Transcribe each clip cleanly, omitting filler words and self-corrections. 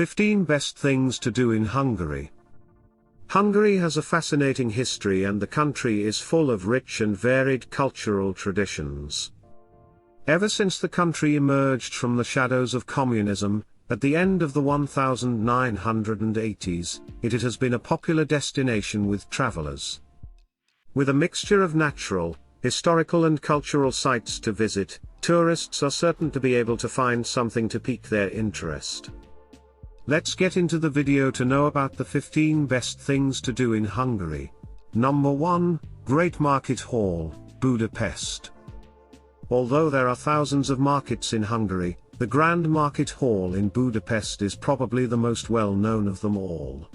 15 Best Things to Do in Hungary. Hungary has a fascinating history, and the country is full of rich and varied cultural traditions. Ever since the country emerged from the shadows of communism, at the end of the 1980s, it has been a popular destination with travelers. With a mixture of natural, historical and cultural sites to visit, tourists are certain to be able to find something to pique their interest. Let's get into the video to know about the 15 best things to do in Hungary. Number 1, Great Market Hall, Budapest. Although there are thousands of markets in Hungary, the Grand Market Hall in Budapest is probably the most well-known of them all.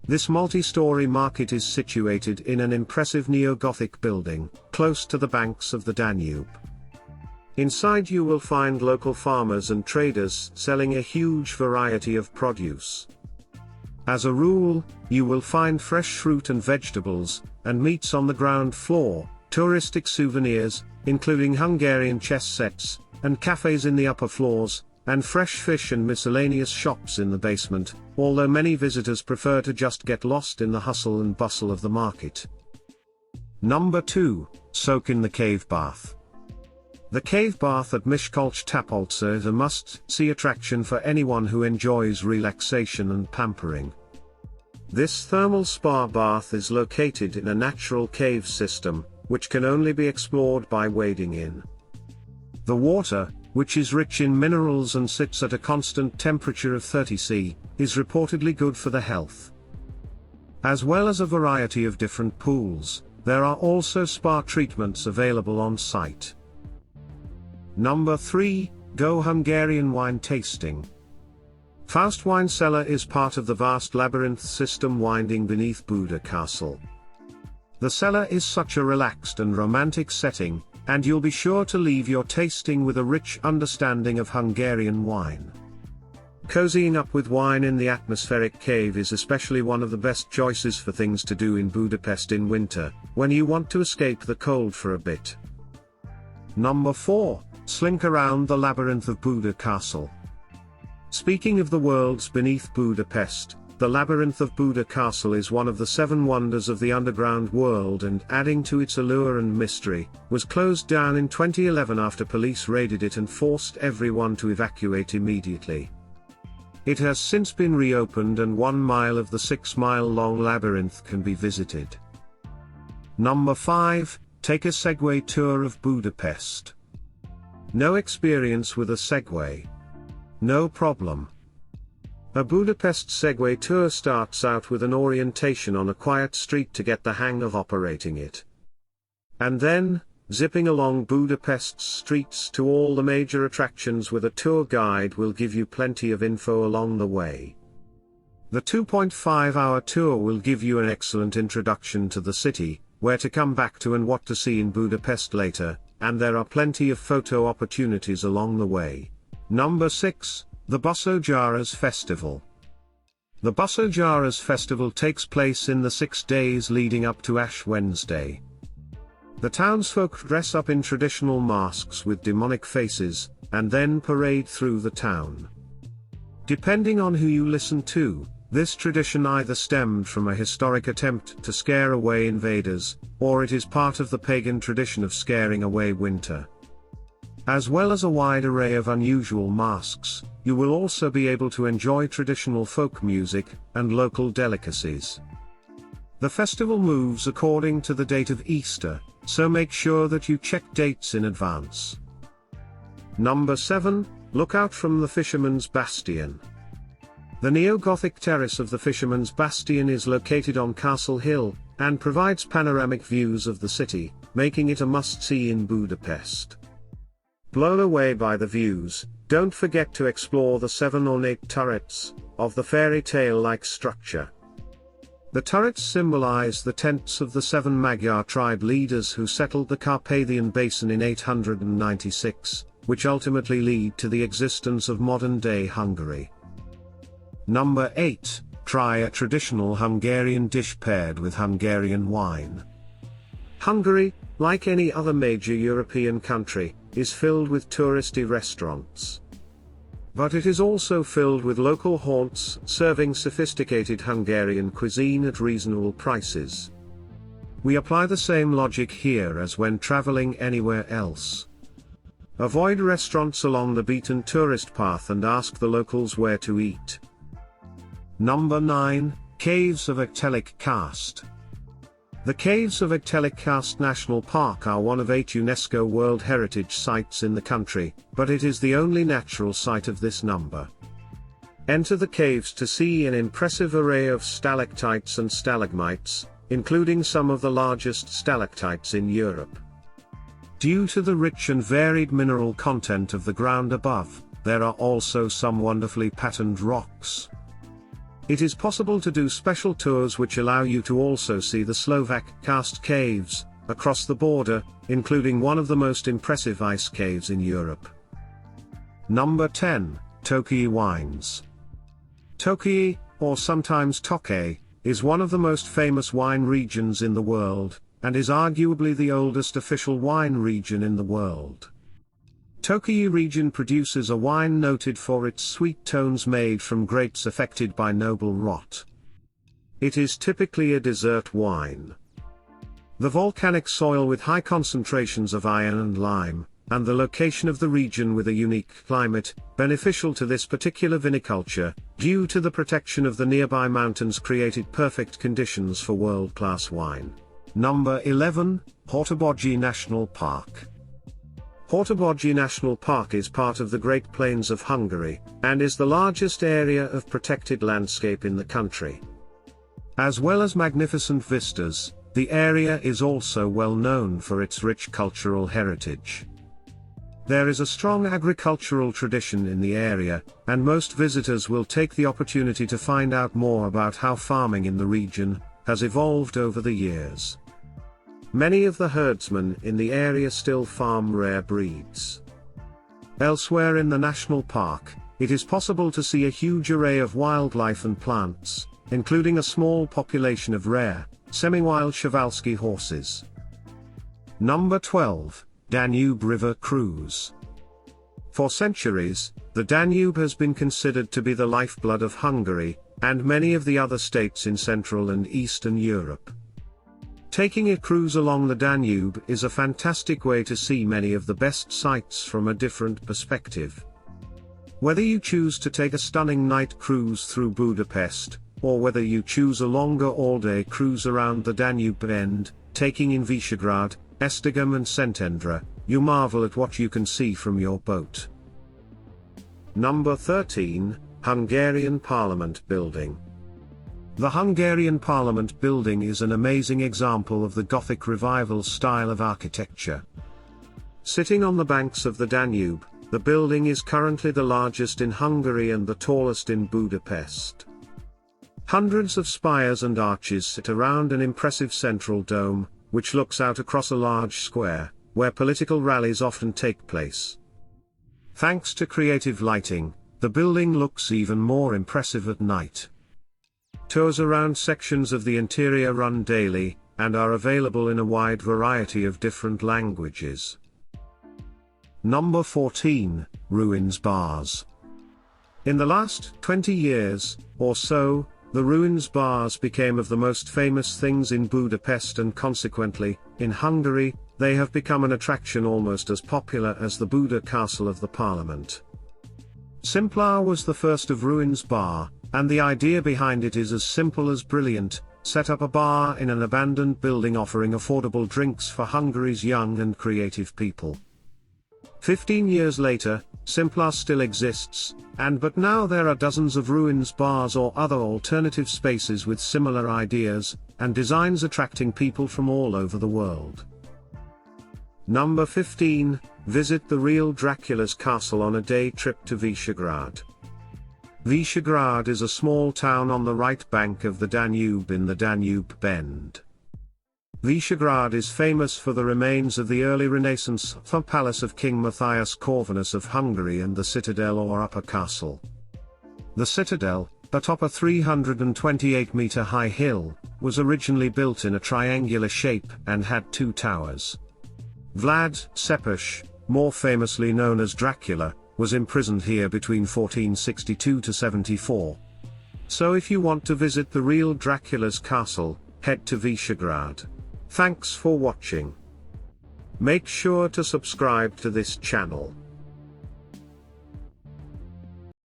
This multi-story market is situated in an impressive neo-Gothic building, close to the banks of the Danube. Inside you will find local farmers and traders selling a huge variety of produce. As a rule, you will find fresh fruit and vegetables, and meats on the ground floor, touristic souvenirs, including Hungarian chess sets, and cafes in the upper floors, and fresh fish and miscellaneous shops in the basement, although many visitors prefer to just get lost in the hustle and bustle of the market. Number 2, Soak in the Cave Bath. The cave bath at Miskolc Tapolca is a must-see attraction for anyone who enjoys relaxation and pampering. This thermal spa bath is located in a natural cave system, which can only be explored by wading in. The water, which is rich in minerals and sits at a constant temperature of 30 C, is reportedly good for the health. As well as a variety of different pools, there are also spa treatments available on site. Number 3, Go Hungarian Wine Tasting. Faust Wine Cellar is part of the vast Labyrinth system winding beneath Buda Castle. The cellar is such a relaxed and romantic setting, and you'll be sure to leave your tasting with a rich understanding of Hungarian wine. Cozying up with wine in the atmospheric cave is especially one of the best choices for things to do in Budapest in winter, when you want to escape the cold for a bit. Number 4, Slink around the Labyrinth of Buda Castle. Speaking of the worlds beneath Budapest, the Labyrinth of Buda Castle is one of the 7 wonders of the underground world, and adding to its allure and mystery, was closed down in 2011 after police raided it and forced everyone to evacuate immediately. It has since been reopened, and 1 mile of the 6-mile-long labyrinth can be visited. Number 5, Take a Segway tour of Budapest. No experience with a Segway? No problem. A Budapest Segway tour starts out with an orientation on a quiet street to get the hang of operating it. And then, zipping along Budapest's streets to all the major attractions with a tour guide will give you plenty of info along the way. The 2.5-hour tour will give you an excellent introduction to the city, where to come back to and what to see in Budapest later, and there are plenty of photo opportunities along the way. Number 6, the Busójárás Festival. The Busójárás Festival takes place in the 6 days leading up to Ash Wednesday. The townsfolk dress up in traditional masks with demonic faces, and then parade through the town. Depending on who you listen to, this tradition either stemmed from a historic attempt to scare away invaders, or it is part of the pagan tradition of scaring away winter. As well as a wide array of unusual masks, you will also be able to enjoy traditional folk music and local delicacies. The festival moves according to the date of Easter, so make sure that you check dates in advance. Number 7, Look out from the Fisherman's Bastion. The neo-Gothic terrace of the Fisherman's Bastion is located on Castle Hill, and provides panoramic views of the city, making it a must-see in Budapest. Blown away by the views, don't forget to explore the 7 ornate turrets of the fairy tale-like structure. The turrets symbolize the tents of the 7 Magyar tribe leaders who settled the Carpathian Basin in 896, which ultimately lead to the existence of modern-day Hungary. Number 8, Try a traditional Hungarian dish paired with Hungarian wine. Hungary, like any other major European country, is filled with touristy restaurants. But it is also filled with local haunts, serving sophisticated Hungarian cuisine at reasonable prices. We apply the same logic here as when traveling anywhere else. Avoid restaurants along the beaten tourist path and ask the locals where to eat. Number 9, Caves of Aggtelek Karst. The Caves of Aggtelek Karst National Park are one of 8 UNESCO World Heritage Sites in the country, but it is the only natural site of this number. Enter the caves to see an impressive array of stalactites and stalagmites, including some of the largest stalactites in Europe. Due to the rich and varied mineral content of the ground above, there are also some wonderfully patterned rocks. It is possible to do special tours which allow you to also see the Slovak Karst caves, across the border, including one of the most impressive ice caves in Europe. Number 10, Tokaji Wines. Tokaji, or sometimes Tokaji, is one of the most famous wine regions in the world, and is arguably the oldest official wine region in the world. Tokaji region produces a wine noted for its sweet tones made from grapes affected by noble rot. It is typically a dessert wine. The volcanic soil with high concentrations of iron and lime, and the location of the region with a unique climate, beneficial to this particular viniculture, due to the protection of the nearby mountains, created perfect conditions for world-class wine. Number 11, Hortobágy National Park. Hortobágy National Park is part of the Great Plains of Hungary, and is the largest area of protected landscape in the country. As well as magnificent vistas, the area is also well known for its rich cultural heritage. There is a strong agricultural tradition in the area, and most visitors will take the opportunity to find out more about how farming in the region has evolved over the years. Many of the herdsmen in the area still farm rare breeds. Elsewhere in the national park, it is possible to see a huge array of wildlife and plants, including a small population of rare, semi-wild Przewalski horses. Number 12, Danube River Cruise. For centuries, the Danube has been considered to be the lifeblood of Hungary, and many of the other states in Central and Eastern Europe. Taking a cruise along the Danube is a fantastic way to see many of the best sights from a different perspective. Whether you choose to take a stunning night cruise through Budapest, or whether you choose a longer all-day cruise around the Danube bend, taking in Visegrád, Esztergom and Szentendre, you marvel at what you can see from your boat. Number 13, Hungarian Parliament Building. The Hungarian Parliament Building is an amazing example of the Gothic Revival style of architecture. Sitting on the banks of the Danube, the building is currently the largest in Hungary and the tallest in Budapest. Hundreds of spires and arches sit around an impressive central dome, which looks out across a large square, where political rallies often take place. Thanks to creative lighting, the building looks even more impressive at night. Tours around sections of the interior run daily, and are available in a wide variety of different languages. Number 14, Ruins Bars. In the last 20 years, or so, the Ruins Bars became of the most famous things in Budapest, and consequently, in Hungary, they have become an attraction almost as popular as the Buda Castle of the Parliament. Simplar was the first of Ruins Bar, and the idea behind it is as simple as brilliant: set up a bar in an abandoned building offering affordable drinks for Hungary's young and creative people. 15 years later, Simplar still exists, but now there are dozens of Ruins Bars or other alternative spaces with similar ideas and designs attracting people from all over the world. Number 15, visit the real Dracula's castle on a day trip to Visegrád. Visegrád is a small town on the right bank of the Danube in the Danube Bend. Visegrád is famous for the remains of the early Renaissance palace of King Matthias Corvinus of Hungary and the citadel or upper castle. The citadel, atop a 328-meter high hill, was originally built in a triangular shape and had 2 towers. Vlad Tepes, more famously known as Dracula, was imprisoned here between 1462 to 74. So if you want to visit the real Dracula's castle, head to Visegrád. Thanks for watching. Make sure to subscribe to this channel.